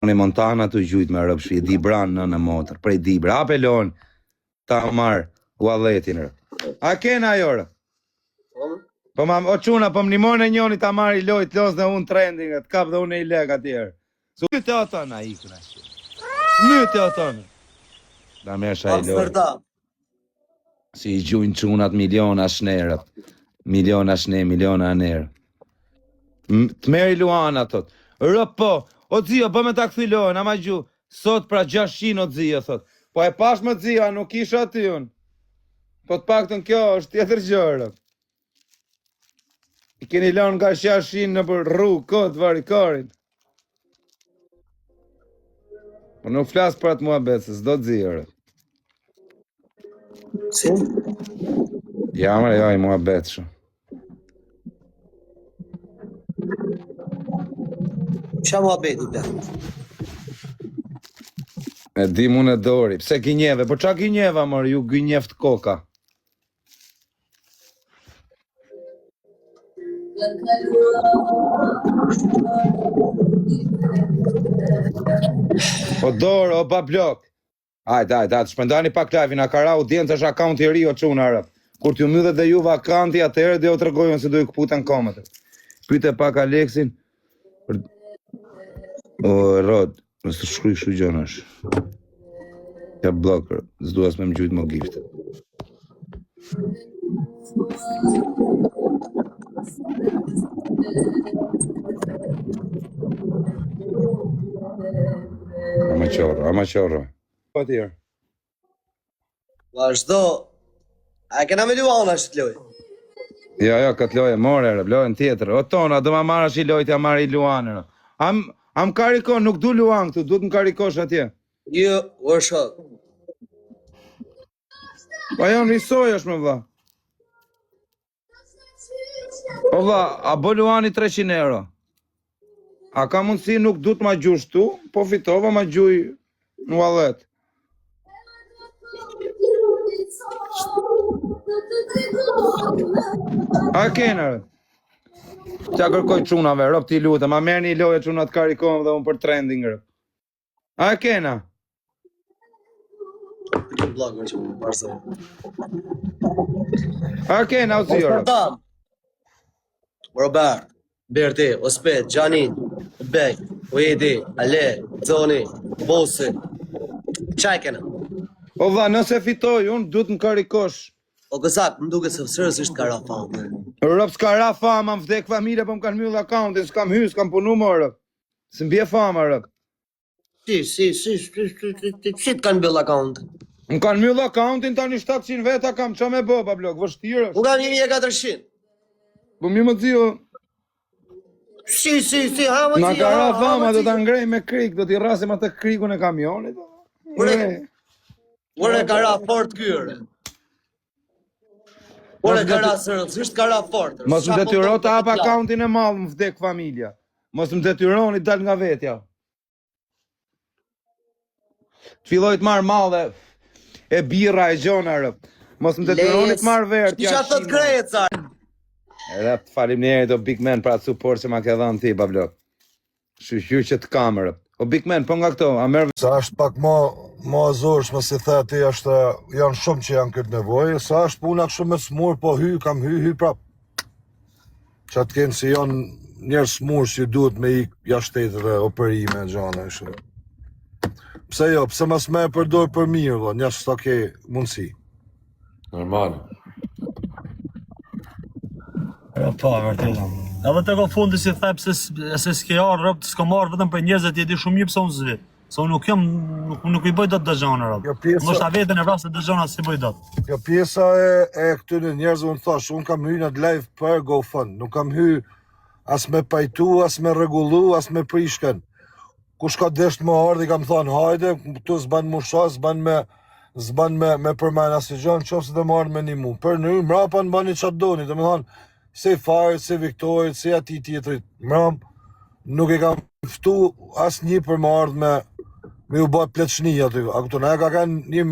Unë Montana të gjujt me rëpshi, e di branë në motër, prej Dibra, apelon, ta marë walletin rë. A kena jore? Po ma, o quna, po më nimon e njoni ta marë i lojt, los dhe unë trendinget, kap dhe unë i leg atjerë. Në të atona i këna. Në të atona. Da mesha i lojt. Si i gjujnë qunat miliona shnerët. Miliona shne, miliona anerë. Të meri Luana, thot. Rë po, o dzio, po me ta këthi lojnë, ama gju. Sot pra 600 o dzio, thot. Po e pash më dzio, a nuk isha aty unë. Po të pak të në kjo është tjetër gjërë. I keni lanë nga 600 në për rrugë, këtë varikarin. Po nuk flasë për atë mua betë, se s'do dzio. Si? Ja, mërë, ja, i mua betë shumë. Qa mua beti të? E di mu në dori, pse kinjeve, po qa kinjeva mërë, ju gënjeft koka. Po dorë, o pa blok. Ajde, shpëndani pak live-in, a kara audiencë është akaunti i ri o quna rëp. Kur t'ju mydhet dhe juve akanti, atëherë dhe o të rëgojën se do i këputen komëtër. Pyte pak Aleksin. O, Rod, nësë të shkruj shu gjënë është. Ja blocker, s'duas me më gjujtë më giftë. Ama qorro. Po tjerë. Vazhdo. A kena me Luana është të lojë? Ja, këtë lojë, more, lojën tjetër. O tona, do ma marrë është i lojtë, ja marrë i Luanë. Am karikon, nuk du Luan këtu, du të më karikosh atje. Jo, workshop. Pa janë risoj është me vla. O vla, a bo Luani 300 euro? A ka mundësi nuk du të ma gjush tu, po fitova ma gjuj në wallet. A kena rë? Qa kërkoj qunave, rëp t'i lutë, ma merë një loje qunat karikon dhe unë për trending rë. A kena? A kena o zio rë? Robert, Berti, Ospet, Gjanin, Bek, Ujedi, Ale, Zoni, Bosi. Qaj kena? O dha, nëse fitoj, unë du të më karikosh. O kësak, më duke se sërës ishtë kara famë. Rëp s'ka ra fama, më vdek familje, po më kanë mjull akauntin, s'kam hy, s'kam punu më rëp. S'mbje fama rëp. Si të kanë bëll akauntin? Më kanë mjull akauntin, tani 700 veta kam, qa me bo, pa blok, vështirë është. Unë kam 1400. Po mi më dzio. Si, ha më dzio. Nga ka ra fama, do t'a ngrej me krik, do t'i rasim atë krikun e kamionit. Ure ka ra fort kyre. Ure ka ra sërës, ishtë ka ra fort. Mos më detyro të hap akauntin e malë, më vdek familja. Mos më detyroni dal nga vetja. Të filloj të marrë malë e birra e gjona rëp. Mos më detyroni të marrë vertë. Kisha thot krejë, carë. Rëp, falim njerit o Big Man pra të support që ma ke dhanë ti, bablok. Shqyqy që të kamë rëp. O Big Man, po nga këto, a merë... Sa është pak ma azorsh, më si the ti, janë shumë që janë këtë nevojë, sa është puna shumë me smur, po kam hy prap. Që atë kenë si janë njerë smur që duhet me i jashtë shtetë operime, gjana e shumë. Pse jo, pse mas me e përdoj për mirë, njerë s'ta ke mundësi. Normal. Pa, vërtetëm. Edhe të ko fundi si thep se s'ke arë rëpë, s'ko marrë vetëm për njerëzit jeti shumë mirë pëse unë zvi. Se unë nuk i bëj do të dëgjona rëpë. Më është a vetën e vrasë të dëgjona si bëj do të. Kjo pjesa e këtyne njerëzve unë thash, unë kam hy në live për GoFund, nuk kam hy as me pajtu, as me regullu, as me prishken. Kush ka desht më ardhi, kam thonë, hajde, këtu s'ban mu sha, s'ban me përmen asë gjënë, qofë se të marrë me një mu. Për në mrapa në bani qatë doni, të me thonë, se Farit, se Viktorit, se ati tjetrit, mram, nuk e kam ftu as një për më ardhë me u bëjt pletëshni aty. A këtu ne ka kanë një